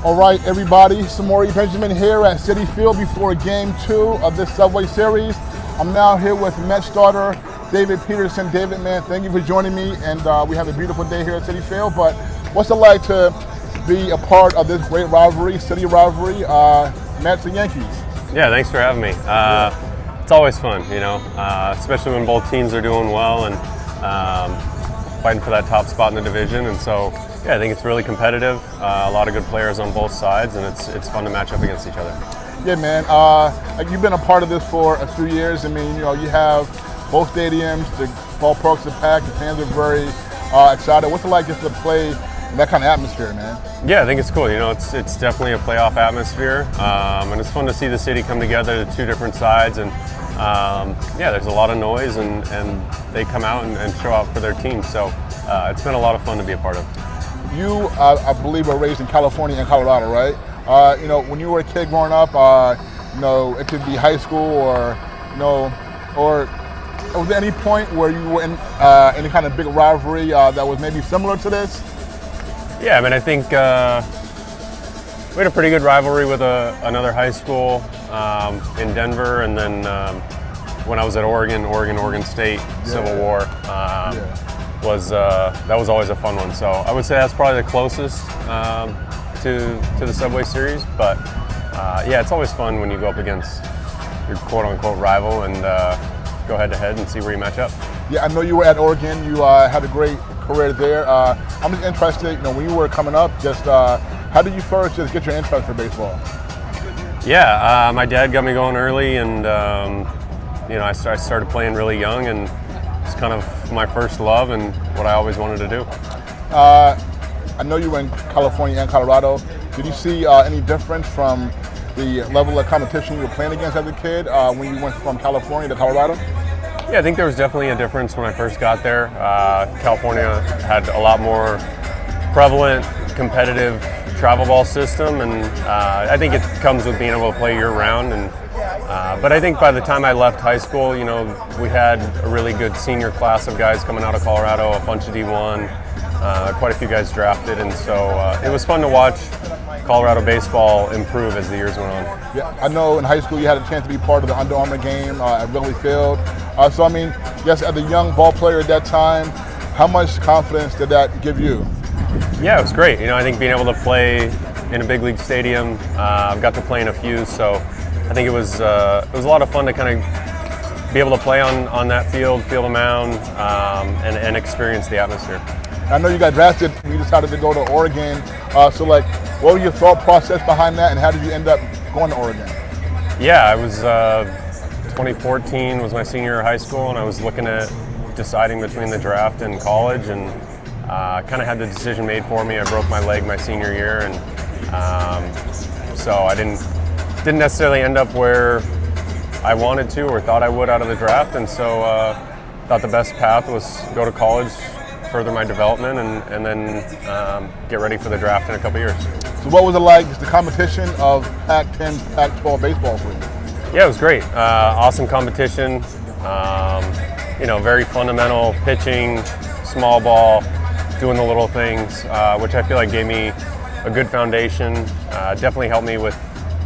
All right, everybody, Samori Benjamin here at Citi Field before Game 2 of this Subway Series. I'm now here with Mets starter David Peterson. David, man, thank you for joining me, and we have a beautiful day here at Citi Field, but what's it like to be a part of this great rivalry, city rivalry, Mets and Yankees? Yeah, thanks for having me. It's always fun, especially when both teams are doing well and fighting for that top spot in the division, and so yeah, I think it's really competitive. A lot of good players on both sides, and it's fun to match up against each other. Yeah, man. You've been a part of this for a few years. I mean, you have both stadiums, the ballparks are packed, the fans are very excited. What's it like just to play in that kind of atmosphere, man? Yeah, I think it's cool. It's definitely a playoff atmosphere, and it's fun to see the city come together to two different sides. And yeah, there's a lot of noise, and they come out and show out for their team. So it's been a lot of fun to be a part of. You, I believe, were raised in California and Colorado, right? When you were a kid growing up, it could be high school or was there any point where you were in any kind of big rivalry that was maybe similar to this? Yeah, I mean, I think we had a pretty good rivalry with another high school in Denver, and then when I was at Oregon State, Civil War. That was always a fun one. So I would say that's probably the closest to the Subway Series. But yeah, it's always fun when you go up against your quote-unquote rival and go head-to-head and see where you match up. Yeah, I know you were at Oregon. You had a great career there. I'm just interested, when you were coming up, just how did you first just get your interest for baseball? Yeah, my dad got me going early, and I started playing really young, and it's kind of my first love and what I always wanted to do. I know you were in California and Colorado. Did you see any difference from the level of competition you were playing against as a kid when you went from California to Colorado? Yeah, I think there was definitely a difference when I first got there. California had a lot more prevalent, competitive travel ball system, and I think it comes with being able to play year-round. But I think by the time I left high school, we had a really good senior class of guys coming out of Colorado, a bunch of D1, quite a few guys drafted, and so it was fun to watch Colorado baseball improve as the years went on. Yeah, I know in high school you had a chance to be part of the Under Armour game at Wrigley Field. So I mean, yes, as a young ball player at that time, how much confidence did that give you? Yeah, it was great. I think being able to play in a big league stadium, I've got to play in a few, so I think it was a lot of fun to kind of be able to play on that field, feel the mound, and experience the atmosphere. I know you got drafted and you decided to go to Oregon. So what was your thought process behind that, and how did you end up going to Oregon? Yeah, I was 2014 was my senior year of high school, and I was looking at deciding between the draft and college, and kind of had the decision made for me. I broke my leg my senior year, and so I didn't necessarily end up where I wanted to or thought I would out of the draft, and so thought the best path was go to college, further my development, and then get ready for the draft in a couple years. So what was it like, just the competition of Pac-10, Pac-12 baseball for you? Yeah, it was great. Awesome competition. Very fundamental pitching, small ball, doing the little things, which I feel like gave me a good foundation. Definitely helped me with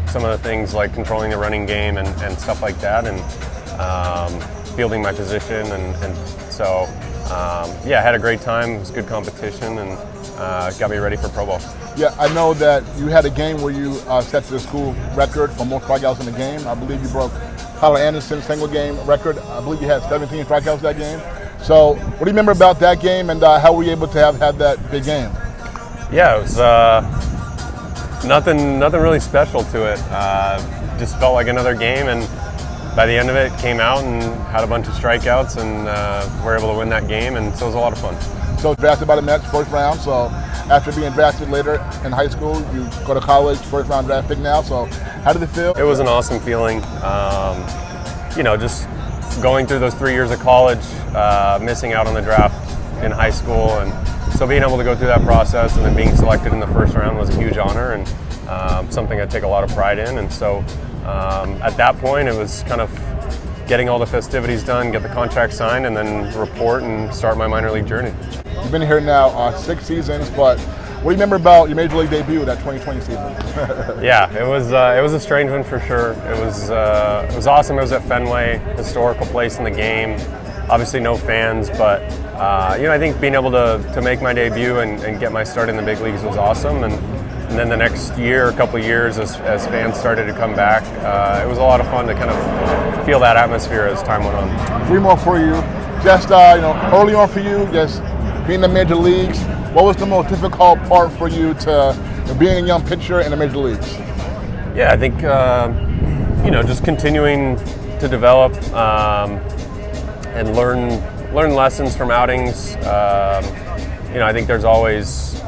some of the things like controlling the running game and stuff like that, and fielding my position, and so yeah, I had a great time. It was good competition, and got me ready for pro ball. Yeah, I know that you had a game where you set the school record for most strikeouts in the game. I believe you broke Tyler Anderson's single game record. I believe you had 17 strikeouts that game. So what do you remember about that game, and how were you able to have had that big game? Yeah, it was nothing really special to it. Just felt like another game, and by the end of it, came out and had a bunch of strikeouts, and were able to win that game, and so it was a lot of fun. So drafted by the Mets, first round. So after being drafted later in high school, you go to college, first round draft pick now. So how did it feel? It was an awesome feeling. Just going through those 3 years of college, missing out on the draft in high school, and so being able to go through that process and then being selected in the first round was a huge honor, and something I take a lot of pride in. And so at that point, it was kind of getting all the festivities done, get the contract signed, and then report and start my minor league journey. You've been here now 6 seasons, but What do you remember about your Major League debut that 2020 season? Yeah, it was a strange one for sure. It was awesome. It was at Fenway, historical place in the game. Obviously no fans, but I think being able to make my debut and get my start in the big leagues was awesome. And then the next year, a couple of years, as fans started to come back, it was a lot of fun to kind of feel that atmosphere as time went on. 3 more for you. Just early on for you, just being in the major leagues. What was the most difficult part for you to being a young pitcher in the major leagues? Yeah, I think just continuing to develop and learn lessons from outings. I think there's always,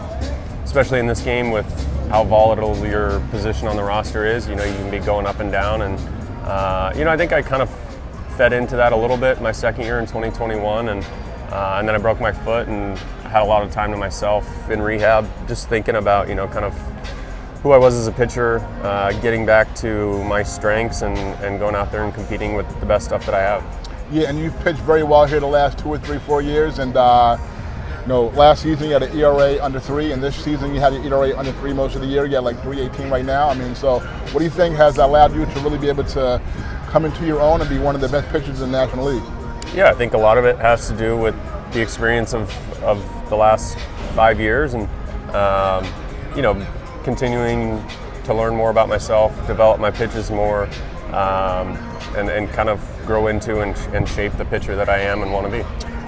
especially in this game with how volatile your position on the roster is, you can be going up and down. And, I think I kind of fed into that a little bit my second year in 2021. And then I broke my foot and had a lot of time to myself in rehab, just thinking about, kind of who I was as a pitcher, getting back to my strengths and going out there and competing with the best stuff that I have. Yeah, and you've pitched very well here the last 2 or 3, 4 years. And last season you had an ERA under 3, and this season you had an ERA under 3 most of the year. You got like 3.18 right now. So what do you think has allowed you to really be able to come into your own and be one of the best pitchers in the National League? Yeah, I think a lot of it has to do with the experience of the last 5 years, and continuing to learn more about myself, develop my pitches more, and kind of grow into and shape the pitcher that I am and want to be.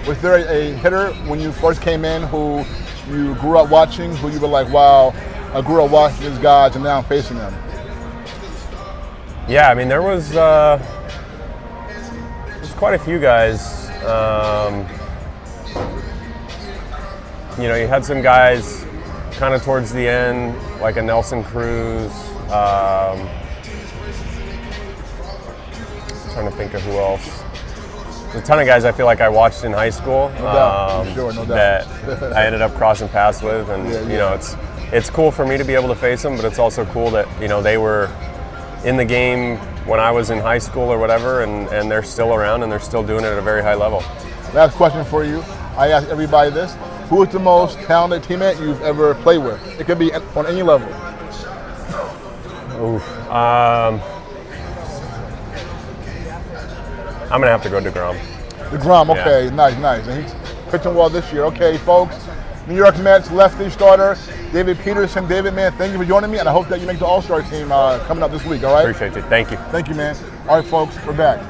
Was there a hitter when you first came in who you grew up watching, who you were like, wow, I grew up watching these guys and now I'm facing them? Yeah, there was quite a few guys. You had some guys kind of towards the end, like a Nelson Cruz. Trying to think of who else. There's a ton of guys I feel like I watched in high school. No doubt. That I ended up crossing paths with, and it's cool for me to be able to face them, but it's also cool that they were in the game when I was in high school or whatever, and they're still around and they're still doing it at a very high level. Last question for you. I ask everybody this. Who is the most talented teammate you've ever played with? It could be on any level. Oof. I'm going to have to go DeGrom. DeGrom, okay, yeah. Nice. And he's pitching well this year. Okay, folks, New York Mets lefty starter David Peterson. David, man, thank you for joining me, and I hope that you make the All-Star team coming up this week, all right? Appreciate it. Thank you. Thank you, man. All right, folks, we're back.